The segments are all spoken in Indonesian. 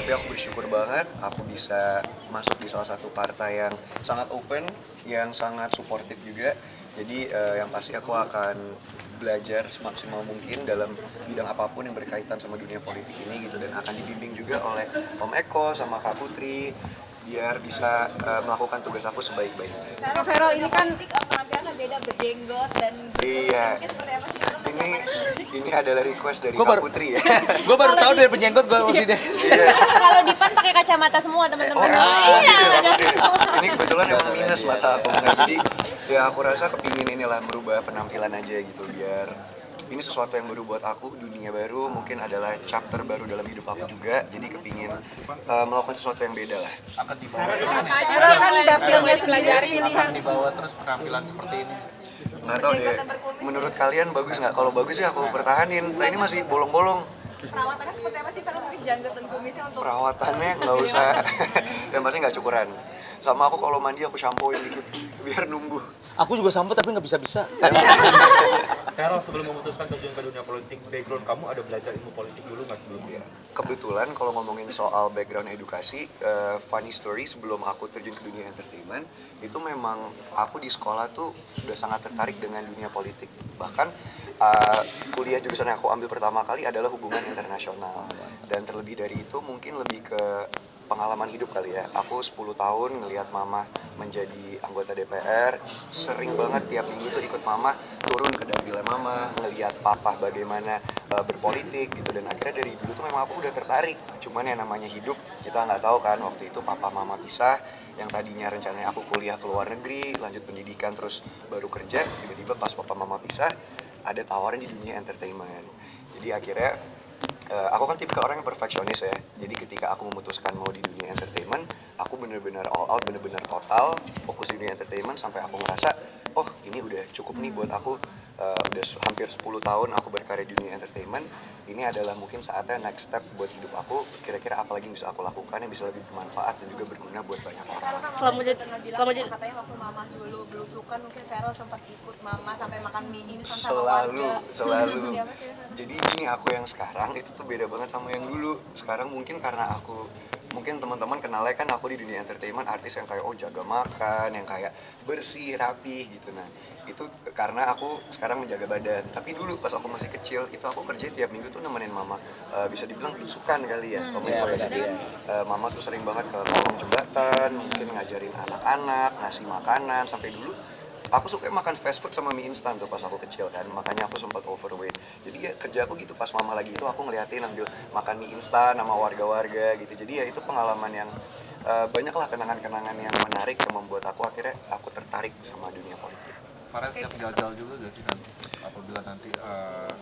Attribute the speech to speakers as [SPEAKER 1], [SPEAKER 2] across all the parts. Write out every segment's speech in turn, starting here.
[SPEAKER 1] Tapi aku bersyukur banget aku bisa masuk di salah satu partai yang sangat open, yang sangat suportif juga. Jadi yang pasti aku akan belajar semaksimal mungkin dalam bidang apapun yang berkaitan sama dunia politik ini gitu, dan akan dibimbing juga oleh Om Eko sama Kak Putri biar bisa melakukan tugas aku sebaik-baiknya.
[SPEAKER 2] Kak Vero, ini kan penampilannya beda, berjenggot dan
[SPEAKER 1] Iya.
[SPEAKER 2] mungkin seperti apa sih?
[SPEAKER 1] Ini adalah request dari
[SPEAKER 3] Gua
[SPEAKER 1] Kak
[SPEAKER 3] baru-
[SPEAKER 1] Putri ya.
[SPEAKER 3] Gue baru tahu dari penjenggot gue waktu deh.
[SPEAKER 1] Iya.
[SPEAKER 4] Kalau di PAN pakai kacamata semua teman-teman.
[SPEAKER 1] Iya,
[SPEAKER 4] Iya.
[SPEAKER 1] ini kebetulan emang minus mata aku, bener. Jadi ya aku rasa kepingin inilah merubah penampilan aja gitu, biar ini sesuatu yang baru buat aku, dunia baru, mungkin adalah chapter baru dalam hidup aku juga. Jadi kepingin melakukan sesuatu yang beda lah.
[SPEAKER 5] Akan dibawa
[SPEAKER 2] Vero kan dapilnya sendiri
[SPEAKER 5] akan
[SPEAKER 2] pilihan.
[SPEAKER 5] dibawa terus penampilan seperti ini.
[SPEAKER 1] Nggak tahu deh, menurut kalian bagus nggak? Kalau bagus sih aku pertahanin. Nah ini masih bolong-bolong.
[SPEAKER 2] Perawatannya seperti apa sih Vero? Mungkin janggut dan kumisnya untuk
[SPEAKER 1] Perawatannya nggak usah, dan pasti nggak cukuran. Sama aku kalau mandi aku shampooin dikit biar numbuh.
[SPEAKER 3] Aku juga sambut tapi nggak bisa-bisa.
[SPEAKER 5] Vero, sebelum memutuskan terjun ke dunia politik, background kamu ada belajar ilmu politik dulu nggak sebelumnya?
[SPEAKER 1] Kebetulan kalau ngomongin soal background edukasi, funny story, sebelum aku terjun ke dunia entertainment, itu memang aku di sekolah tuh sudah sangat tertarik dengan dunia politik. Bahkan kuliah jurusan yang aku ambil pertama kali adalah hubungan internasional. Dan terlebih dari itu mungkin lebih ke pengalaman hidup kali ya. Aku 10 tahun ngelihat mama menjadi anggota DPR, sering banget tiap minggu tuh ikut mama turun ke dapilnya mama, ngelihat papa bagaimana berpolitik gitu. Dan akhirnya dari dulu tuh memang aku udah tertarik. Cuman yang namanya hidup, kita nggak tahu kan, waktu itu papa mama pisah, yang tadinya rencananya aku kuliah ke luar negeri, lanjut pendidikan terus baru kerja, tiba-tiba pas papa mama pisah ada tawaran di dunia entertainment. Jadi akhirnya aku kan tipikal orang yang perfeksionis ya. Jadi ketika aku memutuskan mau di dunia entertainment, aku bener-bener all out, bener-bener total fokus di dunia entertainment sampai aku ngerasa, oh ini udah cukup nih buat aku. Udah hampir 10 tahun aku berkarya di dunia entertainment. Ini adalah mungkin saatnya next step buat hidup aku. Kira-kira apa lagi yang bisa aku lakukan yang bisa lebih bermanfaat dan juga berguna buat banyak orang.
[SPEAKER 2] Selama jadi katanya waktu mama dulu belusukan mungkin Vero sempat ikut mama sampai makan mie instan sama warga.
[SPEAKER 1] Selalu.
[SPEAKER 2] Iya, Mas, ya.
[SPEAKER 1] Jadi ini aku yang sekarang itu tuh beda banget sama yang dulu. Sekarang mungkin karena aku, mungkin teman-teman kenalnya kan aku di dunia entertainment artis yang kayak jaga makan, yang kayak bersih, rapi gitu. Nah itu karena aku sekarang menjaga badan. Tapi dulu pas aku masih kecil itu aku kerja tiap minggu tuh nemenin mama, bisa dibilang belusukan kali ya. Jadi mama tuh sering banget ke kolong jembatan, mungkin ngajarin anak-anak ngasih makanan. Sampai dulu aku suka makan fast food sama mie instan tuh pas aku kecil kan, makanya aku sempat overweight. Jadi ya kerja aku gitu, pas mama lagi itu aku ngeliatin ambil makan mie instan sama warga-warga gitu. Jadi ya itu pengalaman yang banyaklah kenangan-kenangan yang menarik yang membuat aku akhirnya aku tertarik sama dunia politik.
[SPEAKER 5] Farel siap gagal juga gak sih nanti? Apabila nanti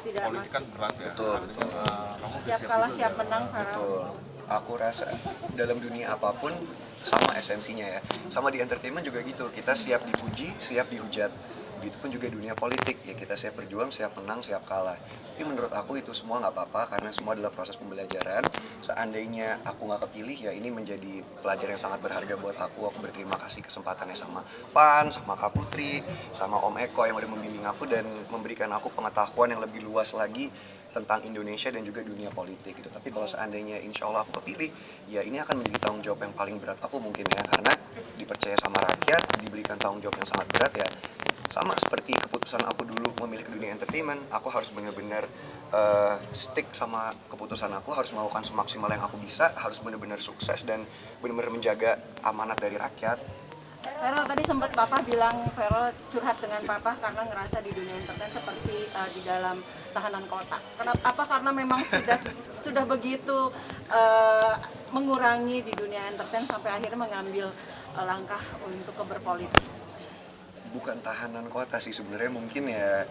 [SPEAKER 5] politik kan berat ya?
[SPEAKER 1] Betul.
[SPEAKER 5] Kamu
[SPEAKER 2] Siap kalah siap menang Vero.
[SPEAKER 1] Betul. Aku rasa dalam dunia apapun sama esensinya ya. Sama di entertainment juga gitu. Kita siap dipuji, siap dihujat. Begitupun juga dunia politik ya, kita siap berjuang, siap menang, siap kalah. Tapi menurut aku itu semua nggak apa-apa karena semua adalah proses pembelajaran. Seandainya aku nggak kepilih ya ini menjadi pelajaran yang sangat berharga buat aku. Aku berterima kasih kesempatannya sama Pan, sama Kak Putri, sama Om Eko yang udah membimbing aku dan memberikan aku pengetahuan yang lebih luas lagi tentang Indonesia dan juga dunia politik gitu. Tapi kalau seandainya insya Allah aku kepilih, ya ini akan menjadi tanggung jawab yang paling berat aku mungkin ya, karena dipercaya sama rakyat, diberikan tanggung jawab yang sangat berat ya. Sama seperti keputusan aku dulu memilih ke dunia entertainment, aku harus benar-benar stick sama keputusan aku, harus melakukan semaksimal yang aku bisa, harus benar-benar sukses dan benar-benar menjaga amanat dari rakyat.
[SPEAKER 2] Vero tadi sempat Papa bilang Vero curhat dengan Papa karena ngerasa di dunia entertain seperti di dalam tahanan kota. Kenapa? Apa karena memang sudah begitu mengurangi di dunia entertain sampai akhirnya mengambil langkah untuk ke berpolitik?
[SPEAKER 1] Bukan tahanan kota sih sebenarnya, mungkin ya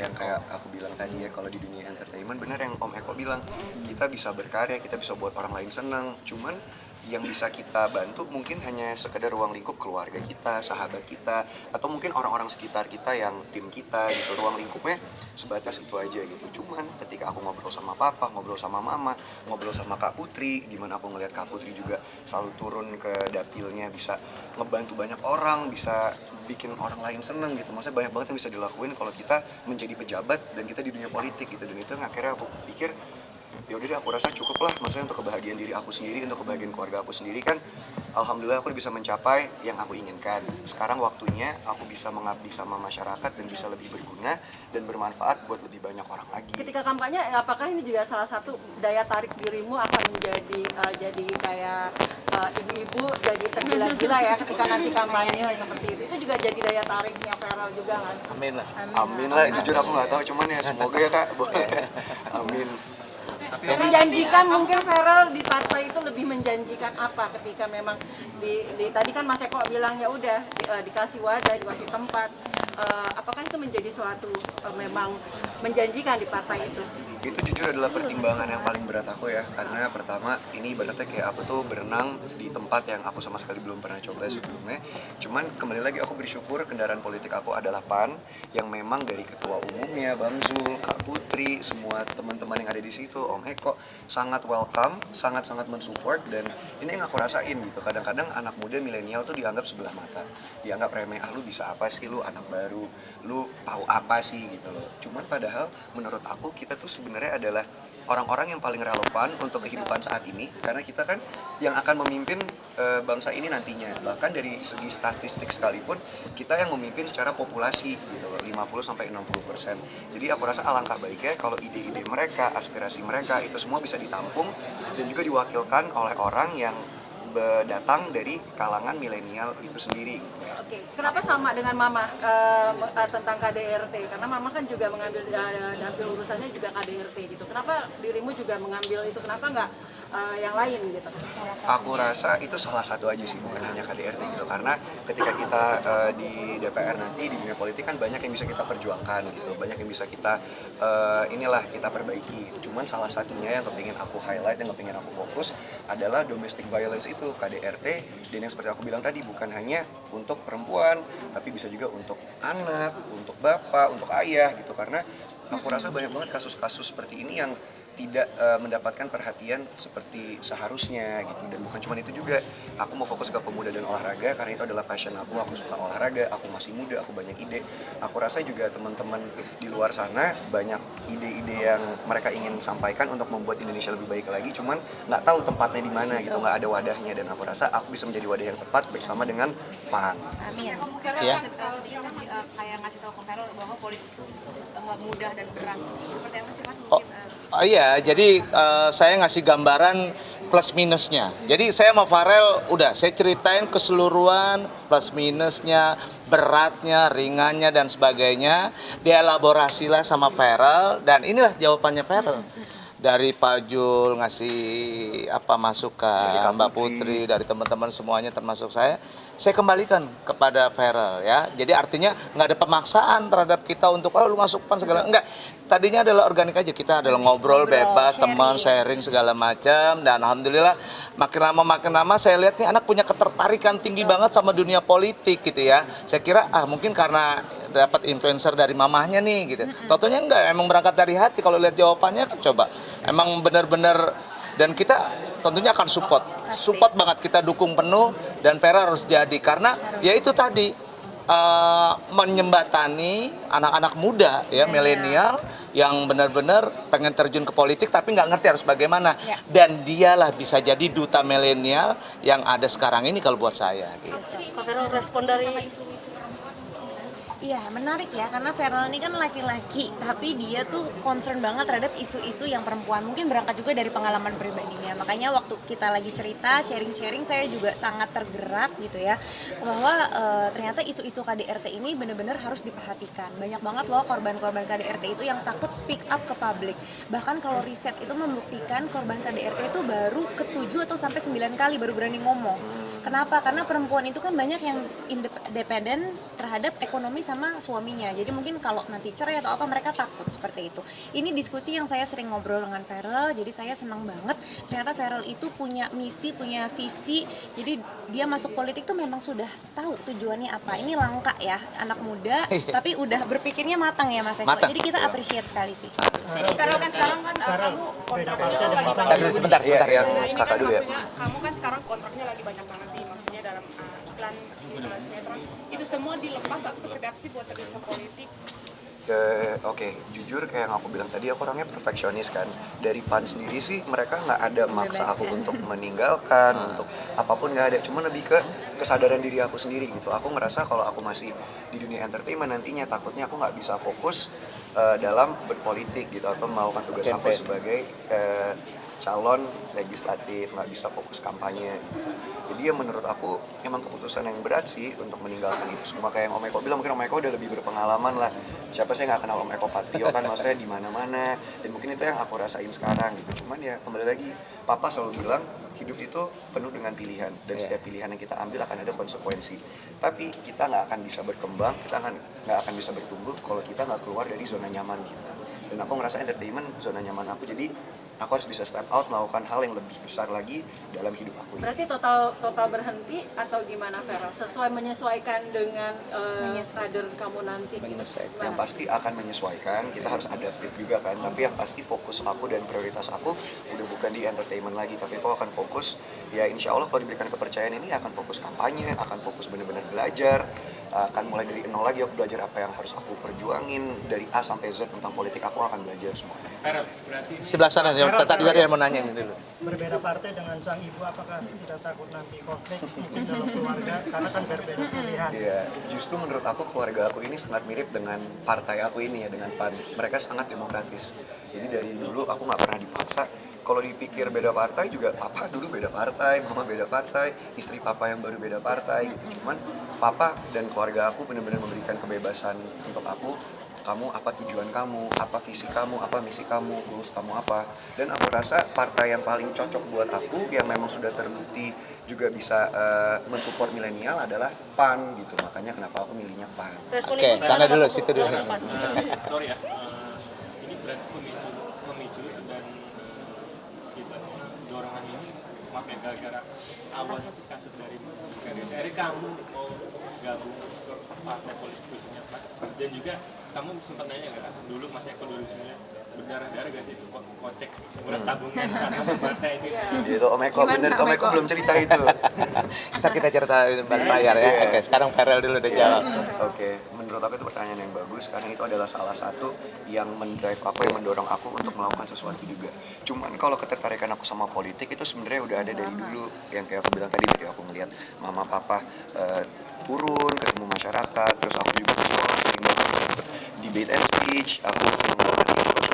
[SPEAKER 1] yang kayak aku bilang tadi ya, kalau di dunia entertainment benar yang Om Eko bilang, kita bisa berkarya, kita bisa buat orang lain senang, cuman yang bisa kita bantu mungkin hanya sekedar ruang lingkup keluarga kita, sahabat kita, atau mungkin orang-orang sekitar kita yang tim kita gitu. Ruang lingkupnya sebatas itu aja gitu. Cuman ketika aku ngobrol sama papa, ngobrol sama mama, ngobrol sama Kak Putri, gimana aku ngeliat Kak Putri juga selalu turun ke dapilnya, bisa ngebantu banyak orang, bisa bikin orang lain seneng gitu. Maksudnya banyak banget yang bisa dilakuin kalau kita menjadi pejabat dan kita di dunia politik gitu. Dan itu yang akhirnya aku pikir ya udah deh aku rasa cukup lah, maksudnya untuk kebahagiaan diri aku sendiri, untuk kebahagiaan keluarga aku sendiri kan alhamdulillah aku bisa mencapai yang aku inginkan. Sekarang waktunya aku bisa mengabdi sama masyarakat dan bisa lebih berguna dan bermanfaat buat lebih banyak orang lagi.
[SPEAKER 2] Ketika kampanye, apakah ini juga salah satu daya tarik dirimu akan menjadi jadi kayak ibu-ibu jadi tergila-gila ya ketika nanti kampanye seperti itu juga jadi daya tariknya Feral juga nggak sih?
[SPEAKER 3] Amin lah.
[SPEAKER 1] Amin lah, jujur aku nggak tahu, cuman ya semoga ya Kak. Amin.
[SPEAKER 2] Menjanjikan mungkin Feral di partai itu lebih menjanjikan apa ketika memang tadi kan Mas Eko bilang ya udah dikasih wadah, dikasih tempat. Apakah itu menjadi suatu memang menjanjikan di partai itu?
[SPEAKER 1] Itu jujur adalah pertimbangan yang paling berat aku ya, karena pertama ini ibaratnya kayak aku tuh berenang di tempat yang aku sama sekali belum pernah coba sebelumnya. Cuman kembali lagi aku bersyukur kendaraan politik aku adalah PAN, yang memang dari ketua umumnya Bang Zul, Kak Putri, semua teman-teman yang ada di situ, Om Eko sangat welcome, sangat-sangat mensupport, dan ini yang aku rasain gitu. Kadang-kadang anak muda milenial tuh dianggap sebelah mata, dianggap remeh, lu bisa apa sih, lu anak baru, lu tahu apa sih gitu loh. Cuman padahal menurut aku kita tuh sebenarnya adalah orang-orang yang paling relevan untuk kehidupan saat ini, karena kita kan yang akan memimpin bangsa ini nantinya. Bahkan dari segi statistik sekalipun kita yang memimpin secara populasi gitu loh, 50-60%. Jadi aku rasa alangkah baiknya kalau ide-ide mereka, aspirasi mereka itu semua bisa ditampung dan juga diwakilkan oleh orang yang datang dari kalangan milenial itu sendiri gitu ya.
[SPEAKER 2] Oke, kenapa sama dengan Mama tentang KDRT? Karena Mama kan juga mengambil dapil urusannya juga KDRT gitu. Kenapa dirimu juga mengambil itu? Kenapa nggak yang lain gitu?
[SPEAKER 1] Aku rasa itu salah satu aja sih, bukan hanya KDRT gitu. Karena ketika kita di DPR nanti, di dunia politik kan banyak yang bisa kita perjuangkan gitu, banyak yang bisa kita kita perbaiki. Cuman salah satunya yang kepingin aku highlight, yang kepingin aku fokus adalah domestic violence itu, KDRT. Dan yang seperti aku bilang tadi, bukan hanya untuk perempuan, tapi bisa juga untuk anak, untuk bapak, untuk ayah gitu. Karena aku rasa banyak banget kasus-kasus seperti ini yang tidak mendapatkan perhatian seperti seharusnya gitu. Dan bukan cuma itu juga, aku mau fokus ke pemuda dan olahraga karena itu adalah passion aku suka olahraga, aku masih muda, aku banyak ide. Aku rasa juga teman-teman di luar sana banyak ide-ide yang mereka ingin sampaikan untuk membuat Indonesia lebih baik lagi, cuman nggak tahu tempatnya di mana gitu, nggak ada wadahnya. Dan aku rasa aku bisa menjadi wadah yang tepat bersama dengan PAN.
[SPEAKER 4] Amin.
[SPEAKER 3] Ya.
[SPEAKER 4] Kayak ngasih tahu ke Feral bahwa politik itu nggak mudah dan berat. Seperti apa sih Mas
[SPEAKER 3] Oh,
[SPEAKER 4] mungkin?
[SPEAKER 3] iya, jadi saya ngasih gambaran plus minusnya. Jadi saya sama Farel udah saya ceritain keseluruhan plus minusnya, beratnya, ringannya dan sebagainya. Dielaborasilah sama Farel dan inilah jawabannya Farel. Dari Pak Jul ngasih masukan, Mbak Putri, dari teman-teman semuanya termasuk saya kembalikan kepada Feral ya. Jadi artinya nggak ada pemaksaan terhadap kita untuk lu masuk PAN segala, enggak. Tadinya adalah organik aja, kita adalah ngobrol bebas, teman sharing segala macam, dan alhamdulillah makin lama saya lihat nih anak punya ketertarikan tinggi banget sama dunia politik gitu ya. Saya kira mungkin karena dapat influencer dari mamahnya nih gitu. Tentunya enggak, emang berangkat dari hati. Kalau lihat jawabannya coba emang benar-benar, dan kita tentunya akan support banget, kita dukung penuh dan Feral harus jadi karena ya itu tadi menyembatani anak-anak muda ya, milenial yang benar-benar pengen terjun ke politik tapi nggak ngerti harus bagaimana, dan dialah bisa jadi duta milenial yang ada sekarang ini kalau buat saya gitu.
[SPEAKER 6] Kak Feral, respon dari
[SPEAKER 4] Iya, menarik ya, karena Feral ini kan laki-laki, tapi dia tuh concern banget terhadap isu-isu yang perempuan. Mungkin berangkat juga dari pengalaman pribadinya. Makanya waktu kita lagi cerita, sharing-sharing, saya juga sangat tergerak gitu ya, bahwa ternyata isu-isu KDRT ini benar-benar harus diperhatikan. Banyak banget loh korban-korban KDRT itu yang takut speak up ke publik. Bahkan kalau riset itu membuktikan korban KDRT itu baru ke-7 atau sampai 9 kali baru berani ngomong. Kenapa? Karena perempuan itu kan banyak yang independen terhadap ekonomi sama suaminya. Jadi mungkin kalau nanti cerai atau apa mereka takut seperti itu. Ini diskusi yang saya sering ngobrol dengan Feral. Jadi saya senang banget. Ternyata Feral itu punya misi, punya visi. Jadi dia masuk politik tuh memang sudah tahu tujuannya apa. Ini langka ya, anak muda, tapi udah berpikirnya matang ya Mas Eko.
[SPEAKER 3] Matang.
[SPEAKER 4] Jadi kita appreciate sekali sih.
[SPEAKER 6] Feral kan sekarang kan kamu kontraknya lagi
[SPEAKER 3] Sebentar,
[SPEAKER 6] banyak.
[SPEAKER 3] sebentar.
[SPEAKER 1] Iya,
[SPEAKER 6] Nah, ini kan
[SPEAKER 1] kakak dulu ya.
[SPEAKER 6] maksudnya kamu kan sekarang kontraknya lagi banyak banget nih, maksudnya dalam iklan sinetron itu semua dilepas atau seperti apa sih buat terjun ke politik?
[SPEAKER 1] Oke, jujur kayak yang aku bilang tadi, aku orangnya perfeksionis kan. Dari PAN sendiri sih mereka nggak ada maksa aku untuk meninggalkan, untuk apapun nggak ada. Cuma lebih ke kesadaran diri aku sendiri gitu. Aku ngerasa kalau aku masih di dunia entertainment nantinya takutnya aku nggak bisa fokus dalam berpolitik gitu atau melakukan tugas aku
[SPEAKER 3] Campaign.
[SPEAKER 1] sebagai calon legislatif, nggak bisa fokus kampanye gitu. Jadi ya menurut aku emang keputusan yang berat sih untuk meninggalkan itu semua. Kayak yang Om Eko bilang, mungkin Om Eko udah lebih berpengalaman lah. Siapa sih yang nggak kenal Om Eko Patrio kan, maksudnya di mana-mana. Dan mungkin itu yang aku rasain sekarang gitu. Cuman ya kembali lagi, Papa selalu bilang hidup itu penuh dengan pilihan dan setiap pilihan yang kita ambil akan ada konsekuensi. Tapi kita nggak akan bisa berkembang, kita nggak akan bisa bertumbuh kalau kita nggak keluar dari zona nyaman kita. Dan aku ngerasa entertainment zona nyaman aku, jadi aku harus bisa step out melakukan hal yang lebih besar lagi dalam hidup aku ini.
[SPEAKER 2] Berarti total berhenti atau gimana Vero? Sesuai menyesuaikan dengan kader kamu nanti.
[SPEAKER 3] Menyesuaikan.
[SPEAKER 1] Yang pasti akan menyesuaikan, kita harus adaptif juga kan, tapi yang pasti fokus aku dan prioritas aku udah bukan di entertainment lagi, tapi aku akan fokus, ya insya Allah kalau diberikan kepercayaan ini akan fokus kampanye, akan fokus benar-benar belajar, akan mulai dari nol lagi, aku belajar apa yang harus aku perjuangin dari A sampai Z tentang politik, aku akan belajar semua.
[SPEAKER 3] Sebelah sana, tadi yang mau nanya ini dulu.
[SPEAKER 7] Berbeda partai dengan sang ibu, apakah tidak takut nanti konflik mungkin dalam keluarga karena kan berbeda pilihan?
[SPEAKER 1] Iya, justru menurut aku keluarga aku ini sangat mirip dengan partai aku ini ya, dengan PAN. Mereka sangat demokratis. Jadi dari dulu aku nggak pernah dipaksa. Kalau dipikir beda partai juga, papa dulu beda partai, mama beda partai, istri papa yang baru beda partai gitu. Cuman papa dan keluarga aku benar-benar memberikan kebebasan untuk aku. Kamu apa tujuan kamu, apa visi kamu, apa misi kamu, goals kamu apa. Dan aku rasa partai yang paling cocok buat aku, yang memang sudah terbukti juga bisa mensupport milenial adalah PAN gitu. Makanya kenapa aku milihnya PAN.
[SPEAKER 3] Oke, sana dulu, situ dulu.
[SPEAKER 8] Sorry ya, ini berarti memicu dan dorongan ini maaf ya gara-gara awal kasus dari kamu mau gabung ke partai politik khususnya PAN, dan juga kamu sempat nanya nggak dulu Mas Eko 2009 berdarah-darah gak sih itu kocek nguras tabungan karena partai itu?
[SPEAKER 1] Gitu, Om Eko, bener, Om Eko belum cerita itu.
[SPEAKER 3] Kita cerita balik layar ya. Oke, sekarang Farel dulu deh jawab.
[SPEAKER 1] Oke, menurut aku itu pertanyaan yang bagus karena itu adalah salah satu yang mendrive aku, yang mendorong aku untuk melakukan sesuatu juga. Cuman kalau ketertarikan aku sama politik itu sebenarnya udah ada dari dulu, yang kayak aku bilang tadi, dari aku ngeliat mama papa turun ketemu masyarakat, terus aku juga sering banget ikut debate and speech, aku sering banget ikut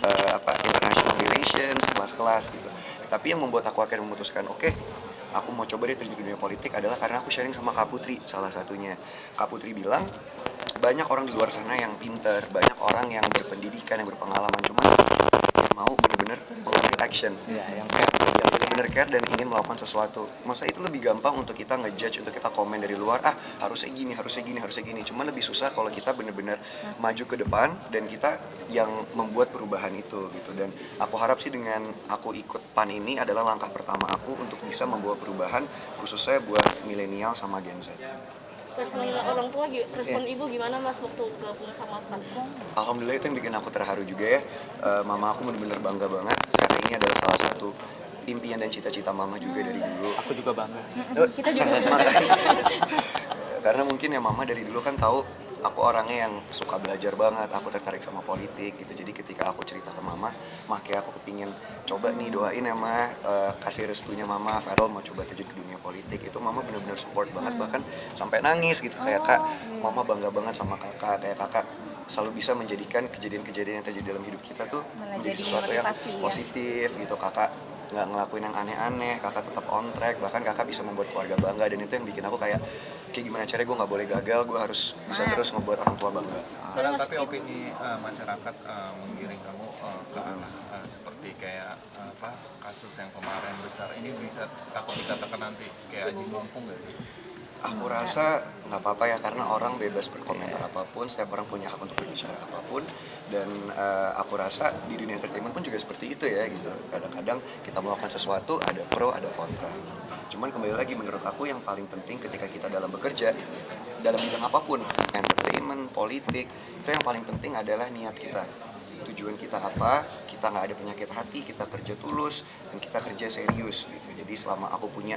[SPEAKER 1] international relations, kelas-kelas gitu. Tapi yang membuat aku akhirnya memutuskan, oke, aku mau coba deh terjun di dunia politik adalah karena aku sharing sama Kak Putri, salah satunya. Kak Putri bilang, banyak orang di luar sana yang pinter, banyak orang yang berpendidikan, yang berpengalaman, cuma mau bener-bener mengambil action, yang bener-bener care dan ingin melakukan sesuatu. Masa itu lebih gampang untuk kita ngejudge, untuk kita komen dari luar, harusnya gini, harusnya gini, harusnya gini. Cuma lebih susah kalau kita bener-bener maju ke depan dan kita yang membuat perubahan itu gitu. Dan aku harap sih dengan aku ikut PAN ini adalah langkah pertama aku untuk bisa membawa perubahan, khususnya buat milenial sama Gen Z.
[SPEAKER 6] Respon orang tua, respon ibu gimana Mas waktu gabung sama PAN?
[SPEAKER 1] Alhamdulillah itu yang bikin aku terharu juga ya. Mama aku bener-bener bangga banget karena ini adalah salah satu impian dan cita-cita mama juga dari dulu.
[SPEAKER 3] Aku juga bangga.
[SPEAKER 4] Kita juga.
[SPEAKER 1] Karena mungkin ya mama dari dulu kan tahu aku orangnya yang suka belajar banget, aku tertarik sama politik gitu. Jadi ketika aku cerita ke mama, kayak aku kepingin coba nih, doain ya mah, kasih restunya mama, Farel mau coba terjun ke dunia politik. Itu mama benar-benar support banget, bahkan sampai nangis gitu. Kayak kak, mama bangga banget sama kakak, kayak kakak selalu bisa menjadikan kejadian-kejadian yang terjadi dalam hidup kita tuh menjadi sesuatu yang positif gitu. Kakak nggak ngelakuin yang aneh-aneh, kakak tetap on track, bahkan kakak bisa membuat keluarga bangga, dan itu yang bikin aku kayak gimana caranya gue nggak boleh gagal, gue harus bisa terus ngebuat orang tua bangga.
[SPEAKER 9] Sekarang tapi opini masyarakat menggiring kamu ke arah seperti kayak kasus yang kemarin besar ini bisa takut dikatakan nanti kayak Aji Mumpung nggak sih?
[SPEAKER 1] Aku rasa nggak apa-apa ya, karena orang bebas berkomentar apapun, setiap orang punya hak untuk berbicara apapun, dan aku rasa di dunia entertainment pun juga seperti itu ya gitu. Kadang-kadang kita melakukan sesuatu ada pro ada kontra. Cuman kembali lagi, menurut aku yang paling penting ketika kita dalam bekerja dalam bidang apapun, entertainment, politik, itu yang paling penting adalah niat kita. tujuan kita apa, kita nggak ada penyakit hati, kita kerja tulus, dan kita kerja serius gitu. Jadi selama aku punya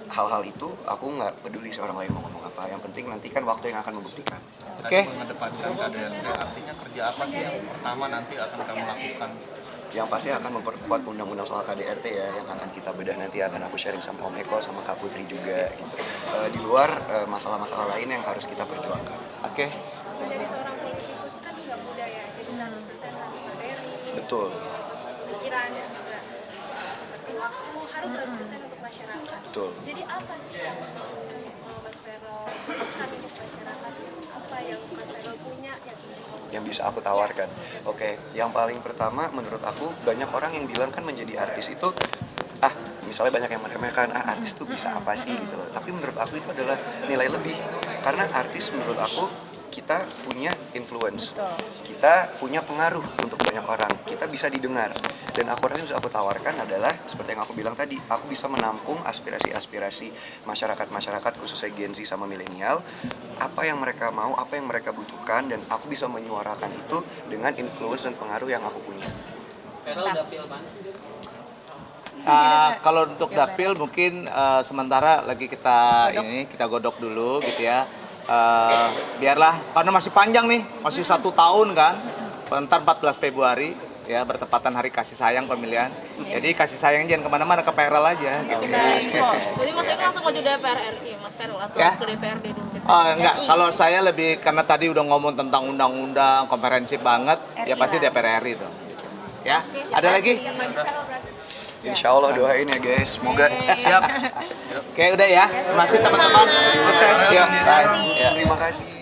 [SPEAKER 1] hal-hal itu, aku nggak peduli seorang lain mau ngomong apa. Yang penting nanti kan waktu yang akan membuktikan.
[SPEAKER 3] Oke.
[SPEAKER 9] Mengedepankan KDRT, artinya kerja apa sih yang pertama nanti akan kamu lakukan?
[SPEAKER 1] Yang pasti akan memperkuat undang-undang soal KDRT ya, yang akan kita bedah nanti, akan aku sharing sama Om Eko, sama Kak Putri juga gitu. Di luar masalah-masalah lain yang harus kita perjuangkan.
[SPEAKER 3] Oke.
[SPEAKER 10] Menjadi seorang politikus kan nggak mudah ya, jadi 100% harus materi,
[SPEAKER 1] Betul.
[SPEAKER 10] pikiran dan juga seperti waktu harus 100% untuk masyarakat.
[SPEAKER 1] Betul.
[SPEAKER 10] Jadi apa sih yang Mas Vero lakukan untuk masyarakat? Apa yang Mas Vero punya
[SPEAKER 1] yang bisa aku tawarkan. Oke, yang paling pertama menurut aku, banyak orang yang bilang kan menjadi artis itu misalnya banyak yang meremehkan, artis tuh bisa apa sih gitu loh. Tapi menurut aku itu adalah nilai lebih. Karena artis menurut aku, kita punya influence. Kita punya pengaruh untuk banyak orang. Kita bisa didengar. Dan aku rasa yang bisa aku tawarkan adalah seperti yang aku bilang tadi, aku bisa menampung aspirasi-aspirasi masyarakat-masyarakat khususnya Gen Z sama milenial, apa yang mereka mau, apa yang mereka butuhkan, dan aku bisa menyuarakan itu dengan influence dan pengaruh yang aku punya.
[SPEAKER 3] Kalau untuk dapil mungkin sementara lagi kita godok dulu gitu ya. Biarlah karena masih panjang nih, masih 1 tahun kan. Ntar 14 Februari ya, bertepatan hari kasih sayang pemilihan. Jadi kasih sayang jangan kemana-mana, ke PRL aja gitu.
[SPEAKER 6] Jadi Mas Eko langsung maju DPR RI, Mas Vero, atau
[SPEAKER 3] Ya.
[SPEAKER 6] ke DPRD dulu?
[SPEAKER 3] Enggak, kalau saya lebih karena tadi udah ngomong tentang undang-undang komprehensif banget, ya pasti DPR RI dong. Gitu. Ya, ada lagi?
[SPEAKER 1] Insya Allah doain ya guys, semoga siap.
[SPEAKER 3] Oke, udah ya. Terima kasih teman-teman. Sukses. Yuk. Bye.
[SPEAKER 1] Terima kasih.